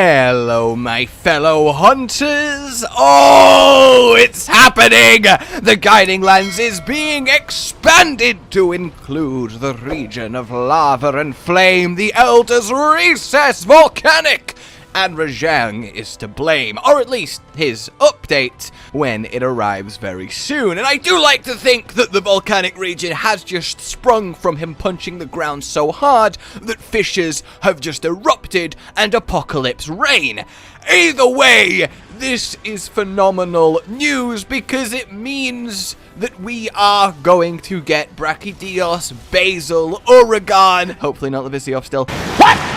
Hello, my fellow hunters! Oh, it's happening! The Guiding Lands is being expanded to include the region of lava and flame, the Elder's Recess Volcanic! And Rajang is to blame, or at least his update, when it arrives very soon. And I do like to think that the volcanic region has just sprung from him punching the ground so hard that fissures have just erupted and apocalypse reign. Either way, this is phenomenal news because it means that we are going to get Brachydios, Basil, Oregon, hopefully not Levisiof still,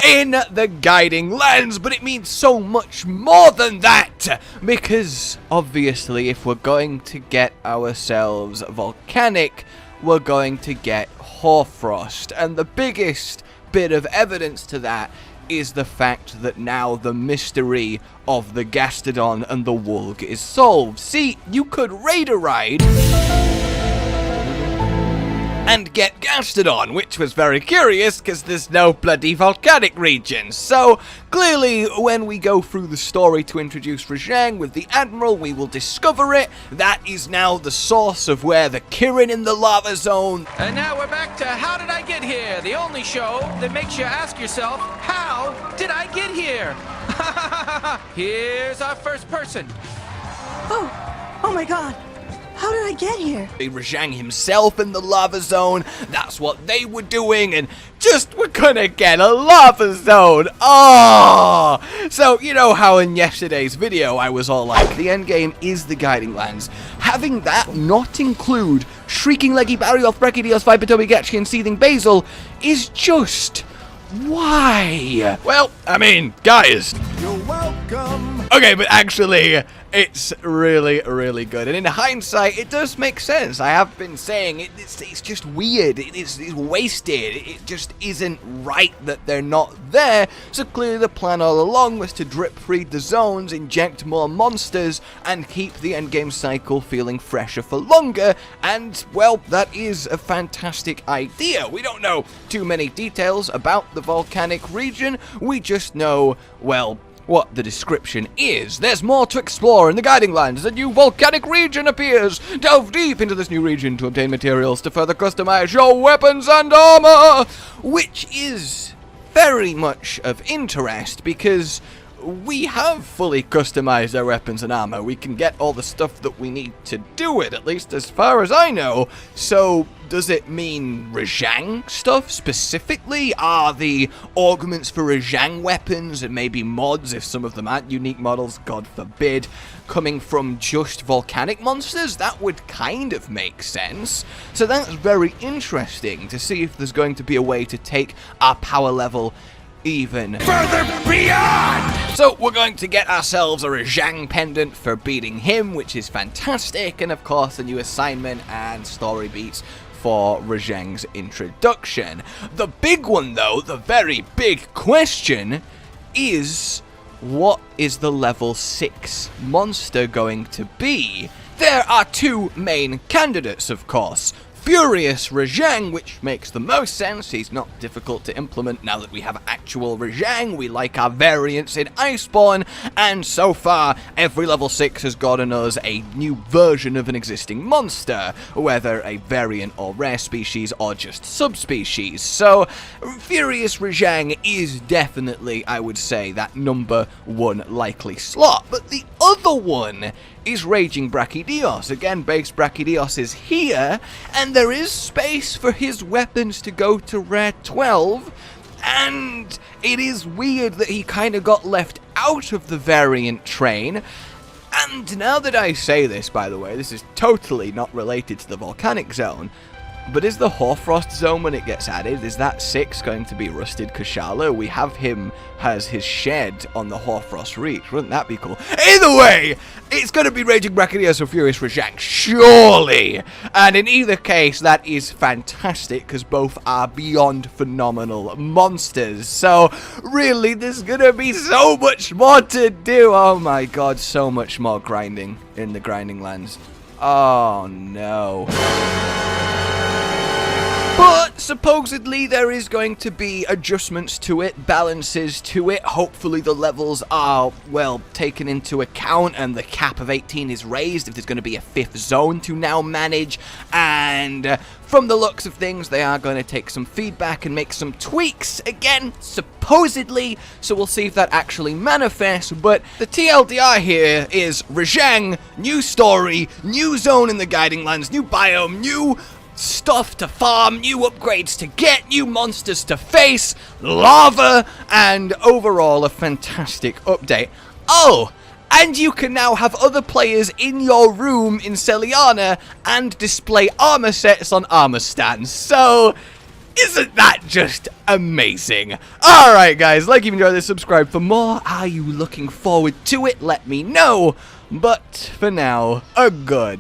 in the Guiding Lands, but it means so much more than that, because obviously if we're going to get ourselves volcanic, we're going to get hoarfrost, and the biggest bit of evidence to that is the fact that now the mystery of the Gastrodon and the Wulg is solved. See, you could raid a ride and get Gastrodon, which was very curious because there's no bloody volcanic region. So clearly when we go through the story to introduce Rajang with the Admiral, we will discover it. That is now the source of where the Kirin in the lava zone. And now we're back to How Did I Get Here? The only show that makes you ask yourself, how did I get here? Here's our first person. Oh my god. How did I get here? Rajang himself in the lava zone, that's what they were doing, and we're gonna get a lava zone. Oh! So, you know how in yesterday's video I was all like, the endgame is the Guiding Lands. Having that not include Shrieking Leggy, Barrioth, Brachydios, Vipertobi, Gatchi, and Seething Basil is just... why? Well, I mean, guys. You're welcome. Okay, but actually, it's really, really good. And in hindsight, it does make sense. I have been saying it's just weird. It's wasted. It just isn't right that they're not there. So clearly the plan all along was to drip feed the zones, inject more monsters, and keep the endgame cycle feeling fresher for longer. And, well, that is a fantastic idea. We don't know too many details about the volcanic region. We just know, well, what the description is. There's more to explore in the Guiding Lands. A new volcanic region appears. Delve deep into this new region to obtain materials to further customize your weapons and armor, which is very much of interest because we have fully customized our weapons and armor. We can get all the stuff that we need to do it, at least as far as I know. So, does it mean Rajang stuff specifically? Are the augments for Rajang weapons and maybe mods, if some of them aren't unique models, God forbid, coming from just volcanic monsters? That would kind of make sense. So that's very interesting to see if there's going to be a way to take our power level even Further beyond! So we're going to get ourselves a Rajang pendant for beating him, which is fantastic, and of course a new assignment and story beats for Rajang's introduction. The big one though, the very big question is, what is the level 6 monster going to be? There are two main candidates, of course. Furious Rajang, which makes the most sense. He's not difficult to implement now that we have actual Rajang. We like our variants in Iceborne, and so far, every level 6 has gotten us a new version of an existing monster, whether a variant or rare species or just subspecies. So, Furious Rajang is definitely, I would say, that number 1 likely slot. But the other one is Raging Brachydios. Again, base Brachydios is here, and there is space for his weapons to go to rare 12, and it is weird that he kind of got left out of the variant train. And now that I say this, by the way, this is totally not related to the volcanic zone, but is the Hoarfrost zone, when it gets added, is that 6 going to be Rusted Kushala? We have him as his shed on the Hoarfrost Reach. Wouldn't that be cool? Either way, it's going to be Raging Brachydios or Furious Rajang, surely! And in either case, that is fantastic, because both are beyond phenomenal monsters. So, really, there's going to be so much more to do. Oh my god, so much more grinding in the Grinding Lands. Oh no. But supposedly there is going to be adjustments to it, balances to it. Hopefully the levels are, well, taken into account and the cap of 18 is raised if there's going to be a 5th zone to now manage. And from the looks of things, they are going to take some feedback and make some tweaks, again, supposedly, so we'll see if that actually manifests. But the TLDR here is Rajang, new story, new zone in the Guiding Lands, new biome, new stuff to farm, new upgrades to get, new monsters to face, lava, and overall a fantastic update. Oh! And you can now have other players in your room in Celiana and display armor sets on armor stands. So, isn't that just amazing? Alright guys, like you've enjoyed this, subscribe for more. Are you looking forward to it? Let me know. But for now, a goodbye.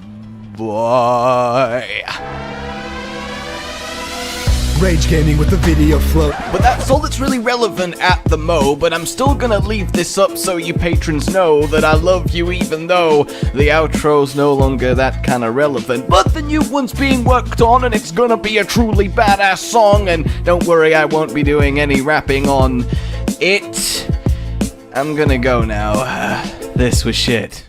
Rage Gaming with the video float. But that's all that's really relevant at the mo, but I'm still gonna leave this up so you patrons know that I love you even though the outro's no longer that kind of relevant. But the new one's being worked on and it's gonna be a truly badass song, and don't worry, I won't be doing any rapping on it. I'm gonna go now. This was shit.